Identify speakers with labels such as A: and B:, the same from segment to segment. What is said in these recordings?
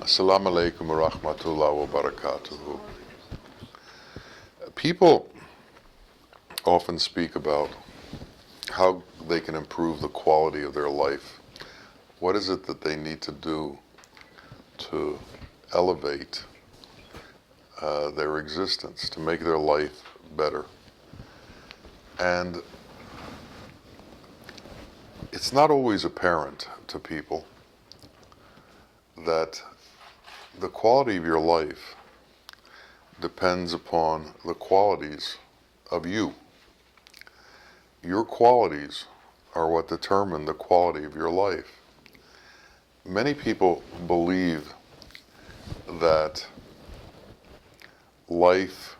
A: Assalamu alaikum wa rahmatullahi wa barakatuhu. People often speak about how they can improve the quality of their life. What is it that they need to do to elevate their existence, to make their life better? And it's not always apparent to people that the quality of your life depends upon the qualities of you. Your qualities are what determine the quality of your life. Many people believe that life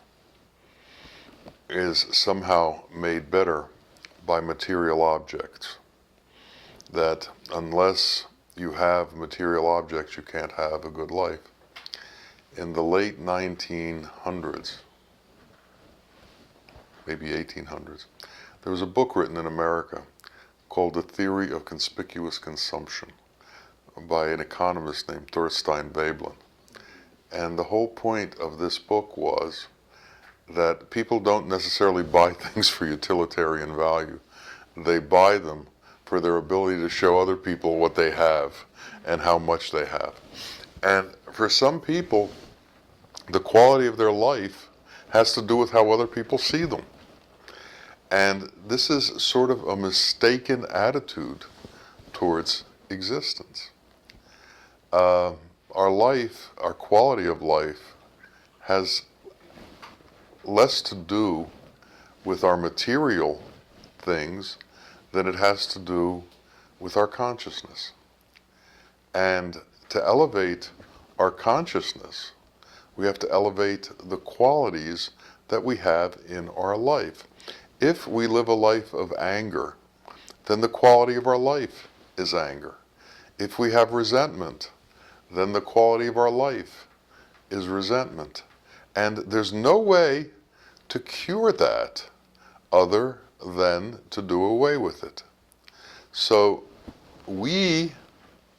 A: is somehow made better by material objects. That unless you have material objects, you can't have a good life. In the late 1900s, maybe 1800s, there was a book written in America called The Theory of Conspicuous Consumption by an economist named Thorstein Veblen. And the whole point of this book was that people don't necessarily buy things for utilitarian value. They buy them for their ability to show other people what they have and how much they have. And for some people, the quality of their life has to do with how other people see them. And this is sort of a mistaken attitude towards existence. Our life, our quality of life, has less to do with our material things than it has to do with our consciousness. And to elevate our consciousness, we have to elevate the qualities that we have in our life. If we live a life of anger, then the quality of our life is anger. If we have resentment, then the quality of our life is resentment. And there's no way to cure that other than to do away with it. So we,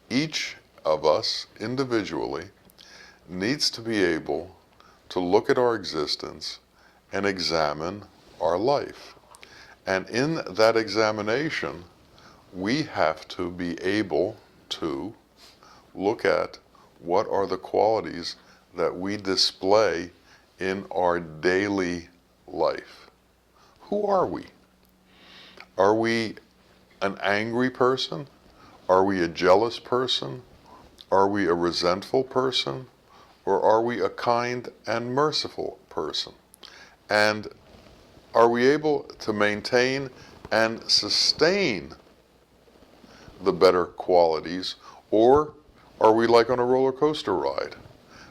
A: each of us individually, needs to be able to look at our existence and examine our life. And in that examination, we have to be able to look at what are the qualities that we display in our daily life. Who are we? Are we an angry person? Are we a jealous person? Are we a resentful person? Or are we a kind and merciful person? And are we able to maintain and sustain the better qualities? Or are we like on a roller coaster ride,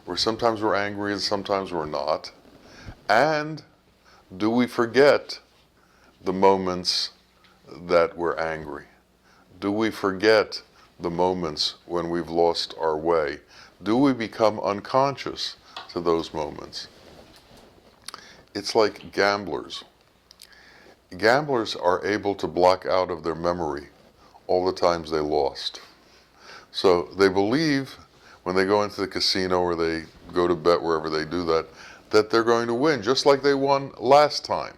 A: where sometimes we're angry and sometimes we're not? And do we forget the moments that we're angry? Do we forget the moments when we've lost our way? Do we become unconscious to those moments? It's like gamblers. Gamblers are able to block out of their memory all the times they lost. So they believe when they go into the casino or they go to bet wherever they do that, that they're going to win, just like they won last time.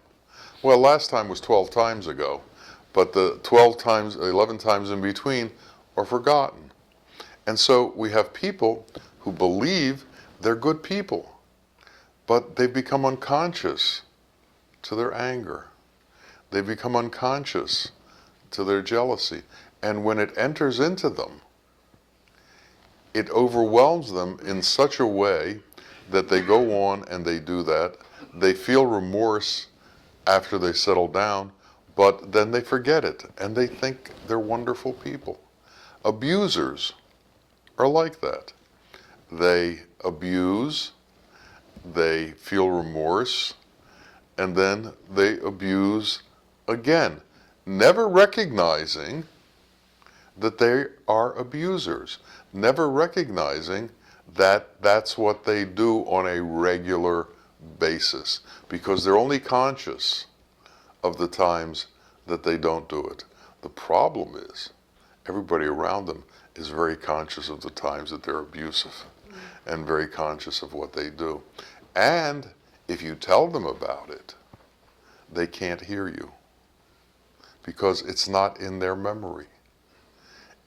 A: Well, last time was 12 times ago, but the 12 times, 11 times in between are forgotten. And so we have people who believe they're good people, but they've become unconscious to their anger. They become unconscious to their jealousy. And when it enters into them, it overwhelms them in such a way that they go on and they do that. They feel remorse after they settle down, but then they forget it and they think they're wonderful people. Abusers are like that. They abuse, they feel remorse, and then they abuse again, never recognizing that they are abusers, never recognizing that that's what they do on a regular basis, because they're only conscious of the times that they don't do it. The problem is everybody around them is very conscious of the times that they're abusive. and very conscious of what they do. And if you tell them about it, they can't hear you because it's not in their memory.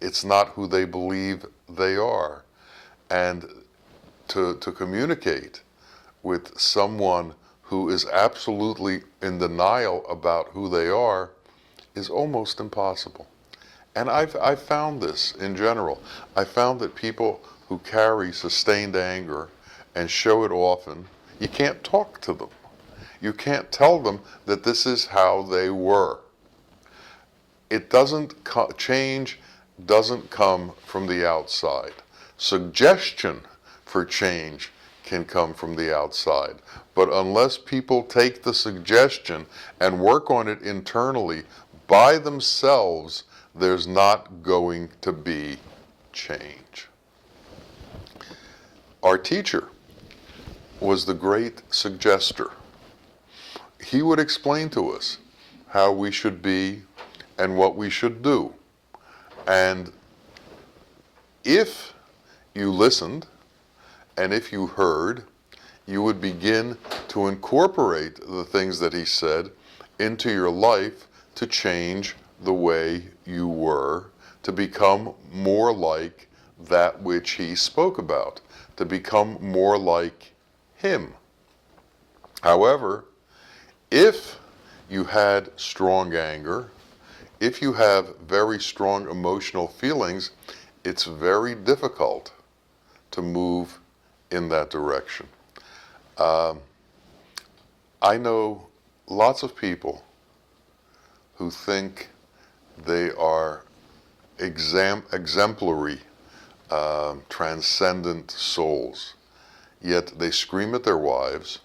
A: It's not who they believe they are. And to communicate with someone who is absolutely in denial about who they are is almost impossible. And I've found this in general. I found that people who carry sustained anger and show it often, you can't talk to them. You can't tell them that this is how they were. It doesn't change doesn't come from the outside. Suggestion for change can come from the outside. But unless people take the suggestion and work on it internally by themselves, there's not going to be change. Our teacher was the great suggester. He would explain to us how we should be and what we should do. And if you listened and if you heard, you would begin to incorporate the things that he said into your life to change the way you were, to become more like that which he spoke about, to become more like him. However, if you had strong anger, if you have very strong emotional feelings, it's very difficult to move in that direction. I know lots of people who think they are exemplary, transcendent souls, yet they scream at their wives,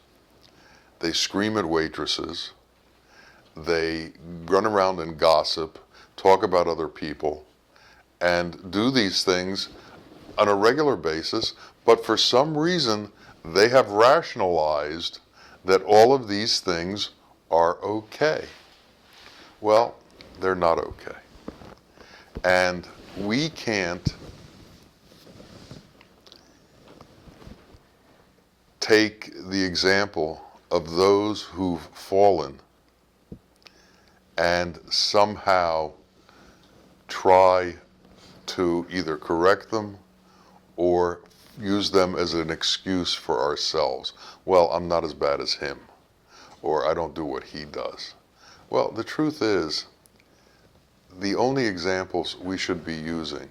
A: they scream at waitresses, they run around and gossip, talk about other people, and do these things on a regular basis, but for some reason they have rationalized that all of these things are okay. Well, they're not okay. And we can't take the example of those who've fallen and somehow try to either correct them or use them as an excuse for ourselves. Well, I'm not as bad as him, or I don't do what he does. Well, the truth is, the only examples we should be using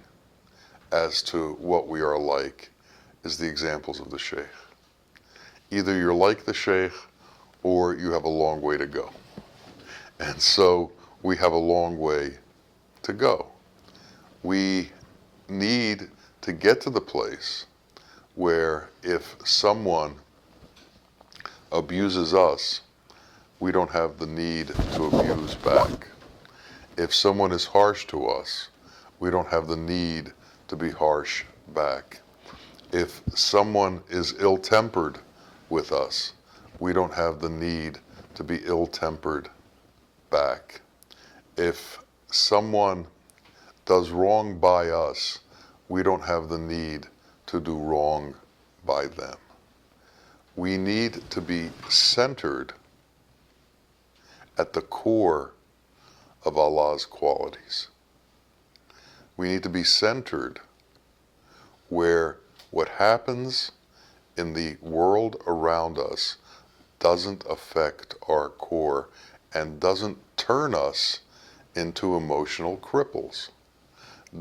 A: as to what we are like is the examples of the Sheikh. Either you're like the Sheikh or you have a long way to go. And so we have a long way to go. We need to get to the place where if someone abuses us, we don't have the need to abuse back. If someone is harsh to us, we don't have the need to be harsh back. If someone is ill-tempered with us, we don't have the need to be ill-tempered back. If someone does wrong by us, we don't have the need to do wrong by them. We need to be centered at the core of Allah's qualities. We need to be centered where what happens in the world around us doesn't affect our core and doesn't turn us into emotional cripples,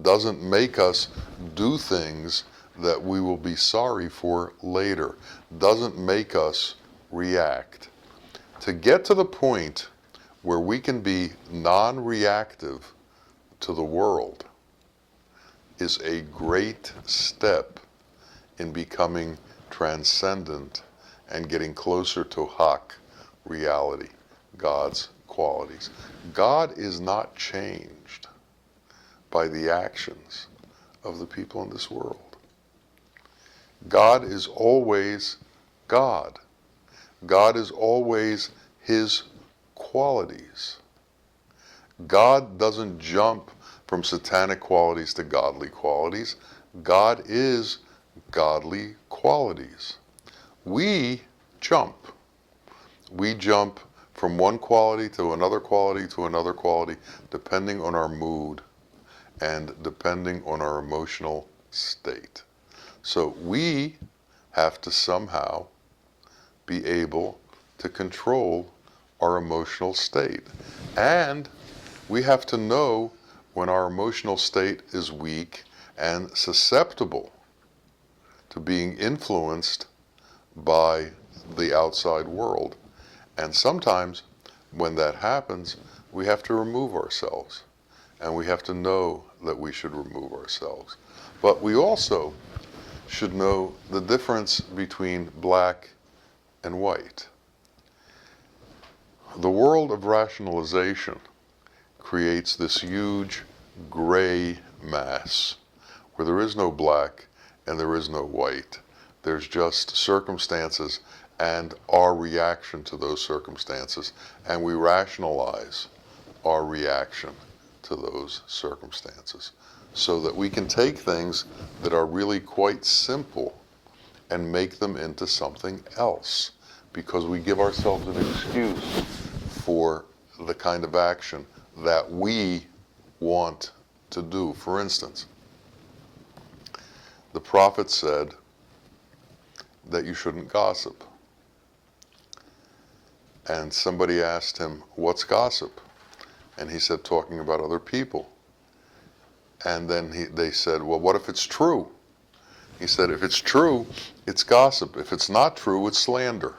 A: doesn't make us do things that we will be sorry for later, doesn't make us react. To get to the point where we can be non-reactive to the world is a great step in becoming transcendent and getting closer to Haqq, reality, God's qualities. God is not changed by the actions of the people in this world. God is always God. God is always His qualities. God doesn't jump from satanic qualities to godly qualities. God is godly qualities. We jump. We jump from one quality to another quality to another quality, depending on our mood and depending on our emotional state. So we have to somehow be able to control our emotional state. And we have to know when our emotional state is weak and susceptible to being influenced by the outside world. And sometimes when that happens, we have to remove ourselves. And we have to know that we should remove ourselves. But we also should know the difference between black and white. The world of rationalization creates this huge gray mass where there is no black and there is no white. There's just circumstances and our reaction to those circumstances, and we rationalize our reaction to those circumstances so that we can take things that are really quite simple and make them into something else, because we give ourselves an excuse for the kind of action that we want to do. For instance, the prophet said that you shouldn't gossip. And somebody asked him, what's gossip? And he said, talking about other people. And then they said, well, what if it's true? He said, if it's true, it's gossip. If it's not true, it's slander.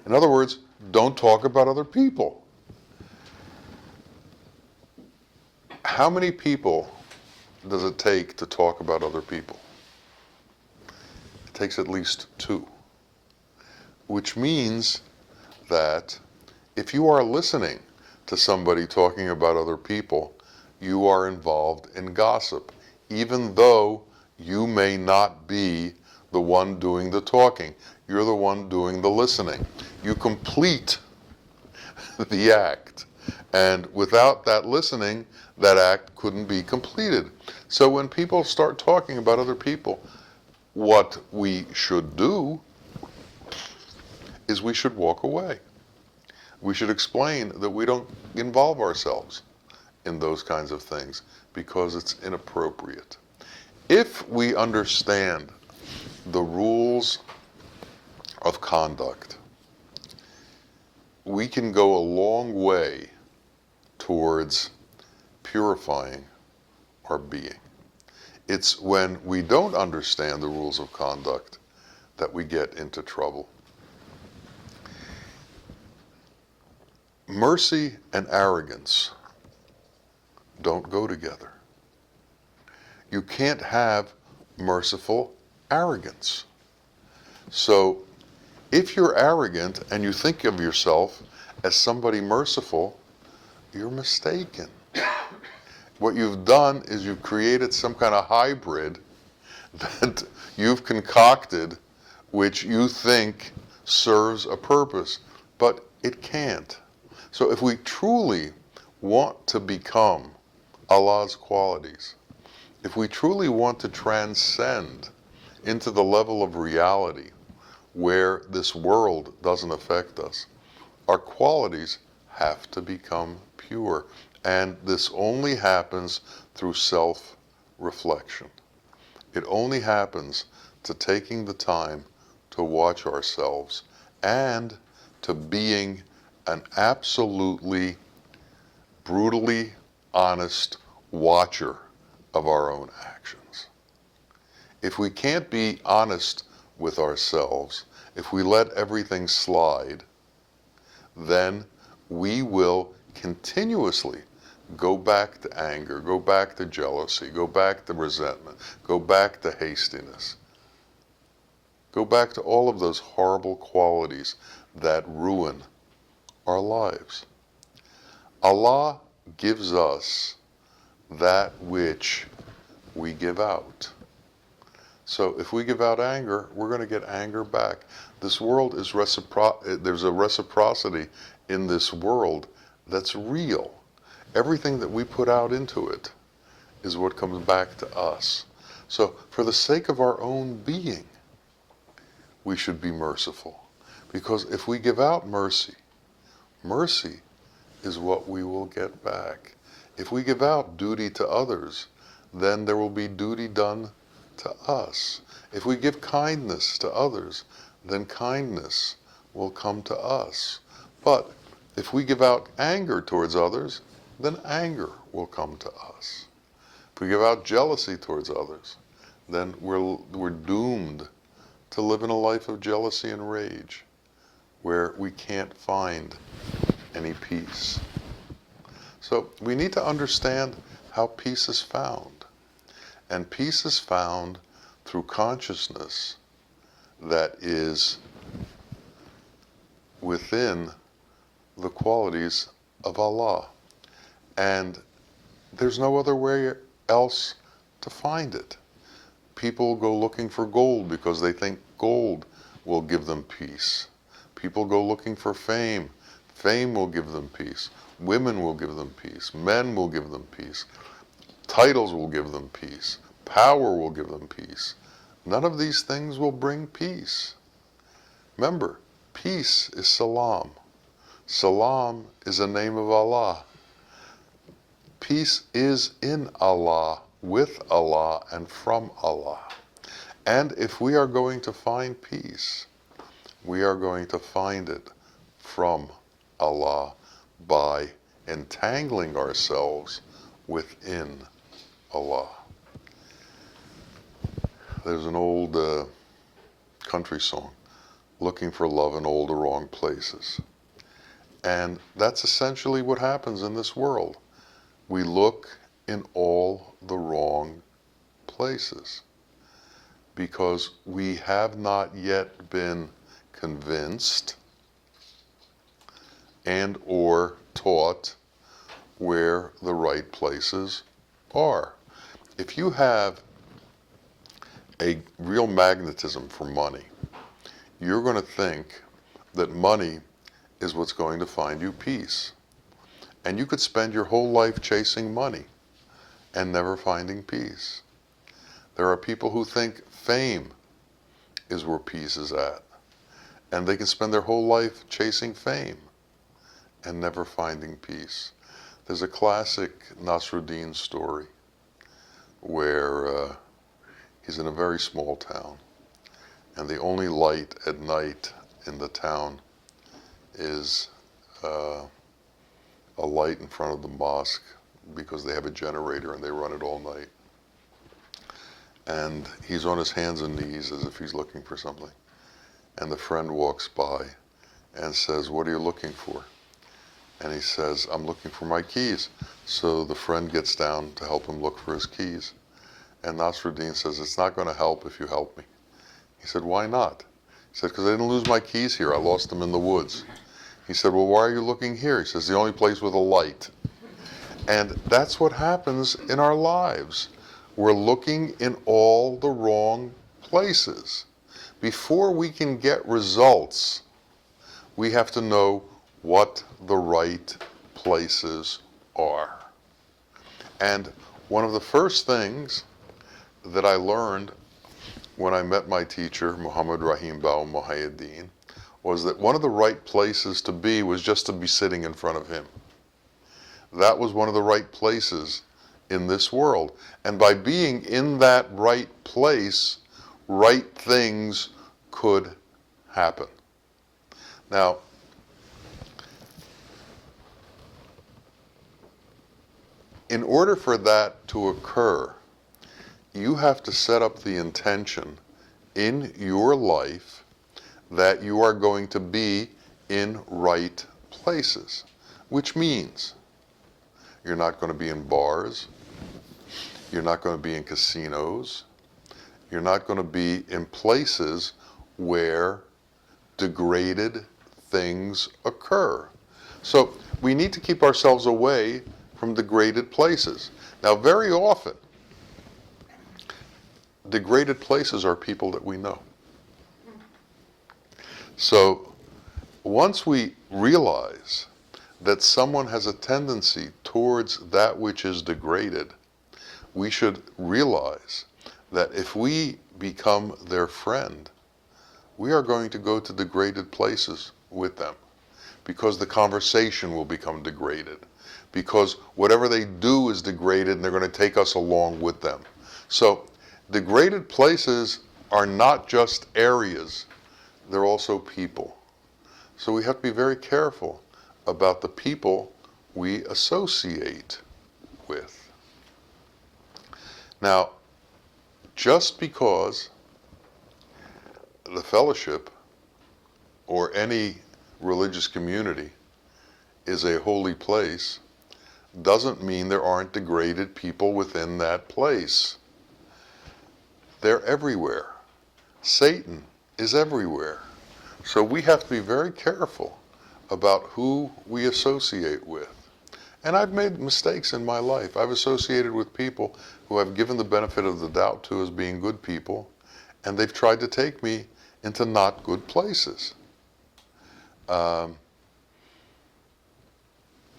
A: In other words, don't talk about other people. How many people does it take to talk about other people? It takes at least 2. Which means that if you are listening to somebody talking about other people, you are involved in gossip, even though you may not be the one doing the talking. You're the one doing the listening. You complete the act. And without that listening, that act couldn't be completed. So when people start talking about other people, what we should do is we should walk away. We should explain that we don't involve ourselves in those kinds of things because it's inappropriate. If we understand the rules of conduct, we can go a long way towards purifying our being. It's when we don't understand the rules of conduct that we get into trouble. Mercy and arrogance don't go together. You can't have merciful arrogance. So if you're arrogant and you think of yourself as somebody merciful, you're mistaken. What you've done is you've created some kind of hybrid that you've concocted, which you think serves a purpose, but it can't. So if we truly want to become Allah's qualities, if we truly want to transcend into the level of reality where this world doesn't affect us, our qualities have to become pure. And this only happens through self-reflection. It only happens to taking the time to watch ourselves and to being an absolutely brutally honest watcher of our own actions. If we can't be honest with ourselves, if we let everything slide, then we will continuously go back to anger, go back to jealousy, go back to resentment, go back to hastiness, go back to all of those horrible qualities that ruin our lives. Allah gives us that which we give out. So if we give out anger, we're going to get anger back. This world is there's a reciprocity in this world that's real. Everything that we put out into it is what comes back to us. So for the sake of our own being, we should be merciful. Because if we give out mercy, mercy is what we will get back. If we give out duty to others, then there will be duty done to us. If we give kindness to others, then kindness will come to us. But if we give out anger towards others, then anger will come to us. If we give out jealousy towards others, then we're doomed to live in a life of jealousy and rage, where we can't find any peace. So we need to understand how peace is found. And peace is found through consciousness that is within the qualities of Allah. And there's no other way else to find it. People go looking for gold because they think gold will give them peace. People go looking for fame. Fame will give them peace. Women will give them peace. Men will give them peace. Titles will give them peace. Power will give them peace. None of these things will bring peace. Remember, peace is salam. Salam is a name of Allah. Peace is in Allah, with Allah, and from Allah. And if we are going to find peace, we are going to find it from Allah by entangling ourselves within Allah. There's an old country song, looking for love in all the wrong places. And that's essentially what happens in this world. We look in all the wrong places because we have not yet been convinced and or taught where the right places are. If you have a real magnetism for money, you're going to think that money is what's going to find you peace. And you could spend your whole life chasing money and never finding peace. There are people who think fame is where peace is at. And they can spend their whole life chasing fame and never finding peace. There's a classic Nasruddin story where he's in a very small town, and the only light at night in the town is a light in front of the mosque because they have a generator and they run it all night. And he's on his hands and knees as if he's looking for something. And the friend walks by and says, "What are you looking for?" And he says, "I'm looking for my keys." So the friend gets down to help him look for his keys. And Nasruddin says, "It's not going to help if you help me." He said, "Why not?" He said, "Because I didn't lose my keys here. I lost them in the woods." He said, "Well, why are you looking here?" He says, "The only place with a light." And that's what happens in our lives. We're looking in all the wrong places. Before we can get results, we have to know what the right places are. And one of the first things that I learned when I met my teacher, Muhammad Rahim Bawa Muhaiyaddeen, was that one of the right places to be was just to be sitting in front of him. That was one of the right places in this world. And by being in that right place, right things could happen. Now, in order for that to occur, you have to set up the intention in your life that you are going to be in right places, which means you're not going to be in bars, you're not going to be in casinos, you're not going to be in places where degraded things occur. So we need to keep ourselves away from degraded places. Now, very often, degraded places are people that we know. So once we realize that someone has a tendency towards that which is degraded, we should realize that if we become their friend, we are going to go to degraded places with them, because the conversation will become degraded, because whatever they do is degraded and they're going to take us along with them. So degraded places are not just areas, they're also people. So we have to be very careful about the people we associate with. Now, just because the fellowship or any religious community is a holy place doesn't mean there aren't degraded people within that place. They're everywhere. Satan is everywhere. So we have to be very careful about who we associate with. And I've made mistakes in my life. I've associated with people who I've given the benefit of the doubt to as being good people, and they've tried to take me into not good places. You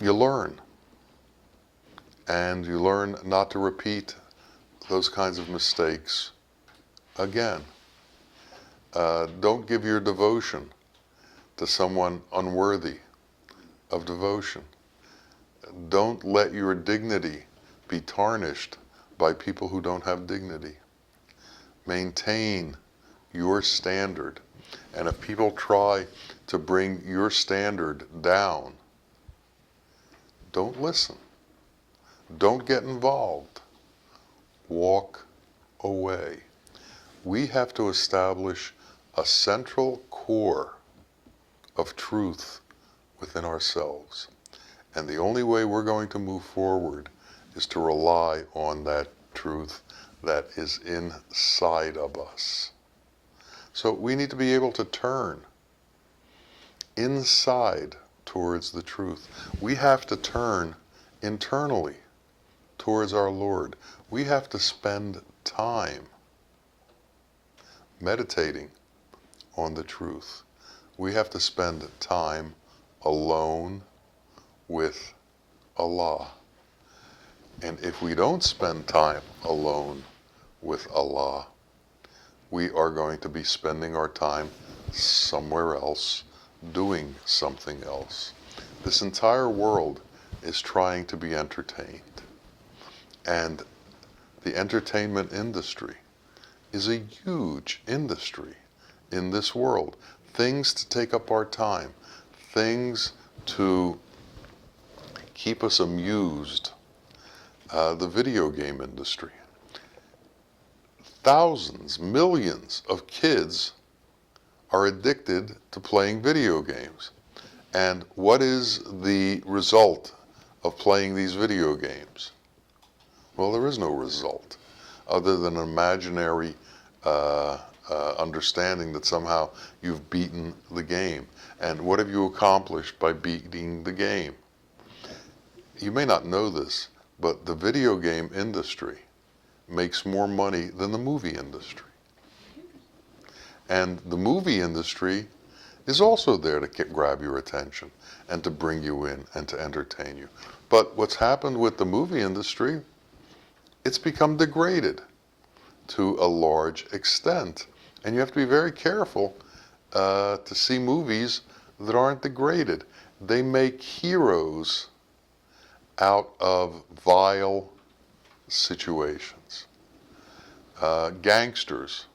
A: learn. And you learn not to repeat those kinds of mistakes again. Don't give your devotion to someone unworthy of devotion. Don't let your dignity be tarnished by people who don't have dignity. Maintain your standard. And if people try to bring your standard down, don't listen. Don't get involved. Walk away. We have to establish a central core of truth within ourselves. And the only way we're going to move forward is to rely on that truth that is inside of us. So we need to be able to turn inside towards the truth. We have to turn internally towards our Lord. We have to spend time meditating on the truth. We have to spend time alone with Allah. And if we don't spend time alone with Allah, we are going to be spending our time somewhere else, doing something else. This entire world is trying to be entertained. And the entertainment industry is a huge industry in this world. Things to take up our time, things to keep us amused. The video game industry. Thousands, millions of kids are addicted to playing video games. And what is the result of playing these video games? Well, there is no result other than an imaginary understanding that somehow you've beaten the game. And what have you accomplished by beating the game? You may not know this, but the video game industry makes more money than the movie industry. And the movie industry is also there to grab your attention and to bring you in and to entertain you. But what's happened with the movie industry, it's become degraded to a large extent. And you have to be very careful to see movies that aren't degraded. They make heroes out of vile situations. Gangsters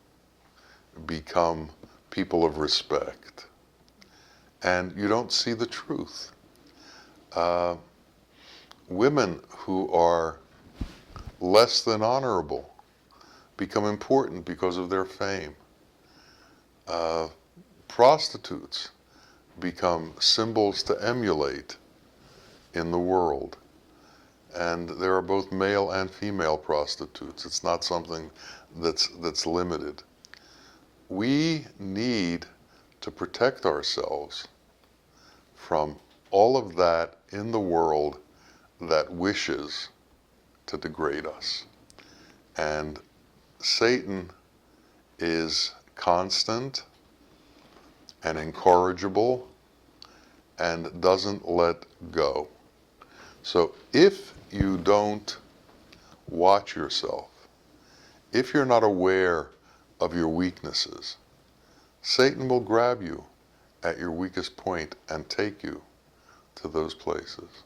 A: become people of respect. And you don't see the truth. Women who are less than honorable become important because of their fame. Prostitutes become symbols to emulate in the world. And there are both male and female prostitutes. It's not something that's limited. We need to protect ourselves from all of that in the world that wishes to degrade us. And Satan is constant and incorrigible and doesn't let go. So if you don't watch yourself, If you're not aware of your weaknesses, Satan will grab you at your weakest point and take you to those places.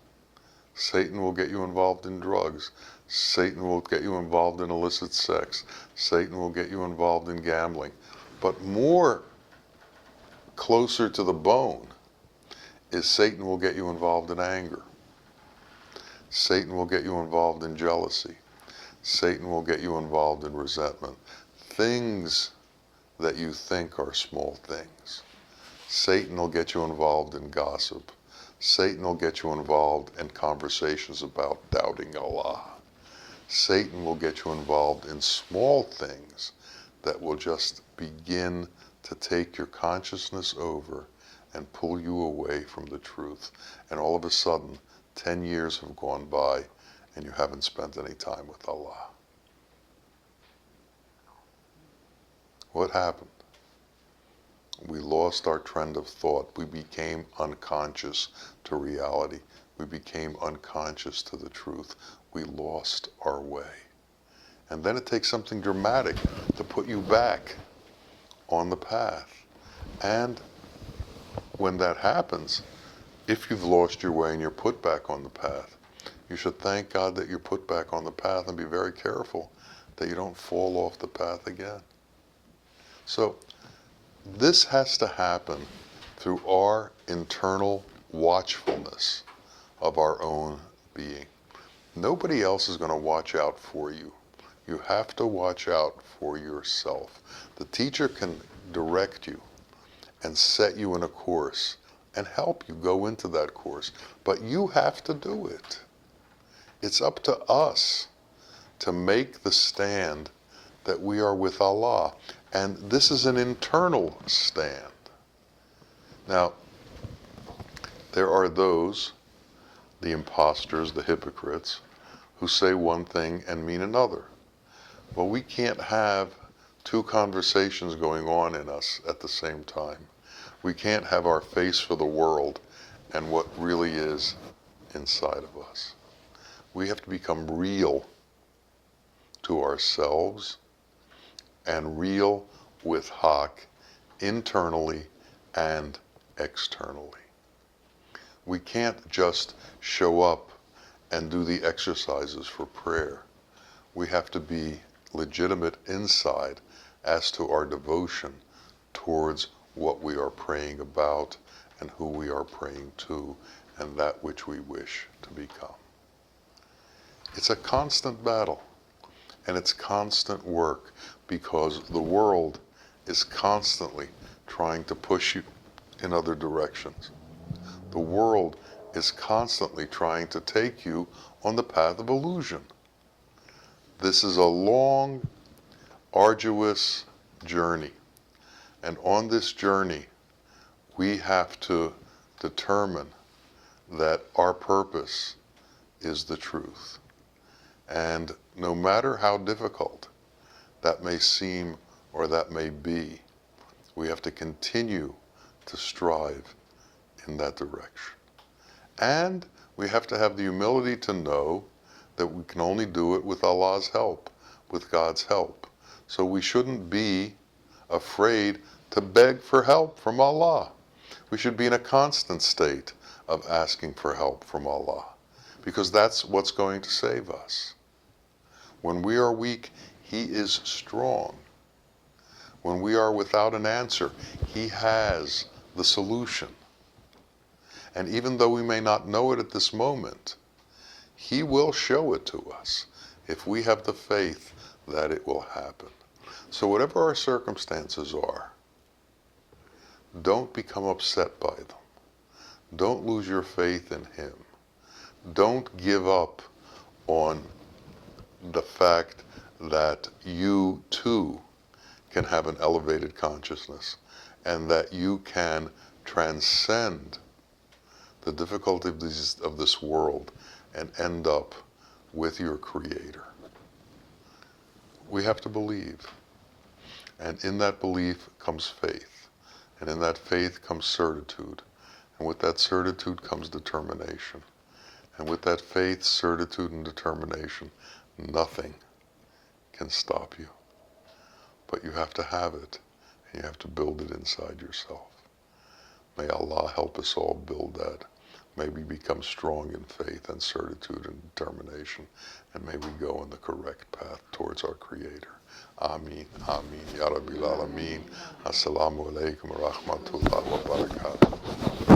A: Satan will get you involved in drugs. Satan will get you involved in illicit sex. Satan will get you involved in gambling. But more closer to the bone is Satan will get you involved in anger. Satan will get you involved in jealousy. Satan will get you involved in resentment. Things that you think are small things. Satan will get you involved in gossip. Satan will get you involved in conversations about doubting Allah. Satan will get you involved in small things that will just begin to take your consciousness over and pull you away from the truth. And all of a sudden, 10 years have gone by and you haven't spent any time with Allah. What happened? We lost our trend of thought. We became unconscious to reality. We became unconscious to the truth. We lost our way. And then it takes something dramatic to put you back on the path. And when that happens, if you've lost your way and you're put back on the path, you should thank God that you're put back on the path and be very careful that you don't fall off the path again. So this has to happen through our internal watchfulness of our own being. Nobody else is going to watch out for you. You have to watch out for yourself. The teacher can direct you and set you in a course and help you go into that course, but you have to do it. It's up to us to make the stand that we are with Allah. And this is an internal stand. Now, there are those, the imposters, the hypocrites, who say one thing and mean another. Well, we can't have two conversations going on in us at the same time. We can't have our face for the world and what really is inside of us. We have to become real to ourselves and real with Haq internally and externally. We can't just show up and do the exercises for prayer. We have to be legitimate inside as to our devotion towards what we are praying about and who we are praying to and that which we wish to become. It's a constant battle and it's constant work because the world is constantly trying to push you in other directions. The world is constantly trying to take you on the path of illusion. This is a long, arduous journey. And on this journey, we have to determine that our purpose is the truth. And no matter how difficult that may seem or that may be, we have to continue to strive in that direction. And we have to have the humility to know that we can only do it with Allah's help, with God's help. So we shouldn't be afraid to beg for help from Allah. We should be in a constant state of asking for help from Allah, because that's what's going to save us. When we are weak, He is strong. When we are without an answer, He has the solution. And even though we may not know it at this moment, He will show it to us if we have the faith that it will happen. So whatever our circumstances are, don't become upset by them. Don't lose your faith in Him. Don't give up on the fact that you too can have an elevated consciousness and that you can transcend the difficulties of this world and end up with your Creator. We have to believe. And in that belief comes faith. And in that faith comes certitude. And with that certitude comes determination. And with that faith, certitude, and determination, nothing can stop you. But you have to have it, and you have to build it inside yourself. May Allah help us all build that. May we become strong in faith and certitude and determination, and may we go in the correct path towards our Creator. Ameen, Ameen, Ya Rabbil Alameen. Assalamu alaikum wa rahmatullahi wa barakatuh.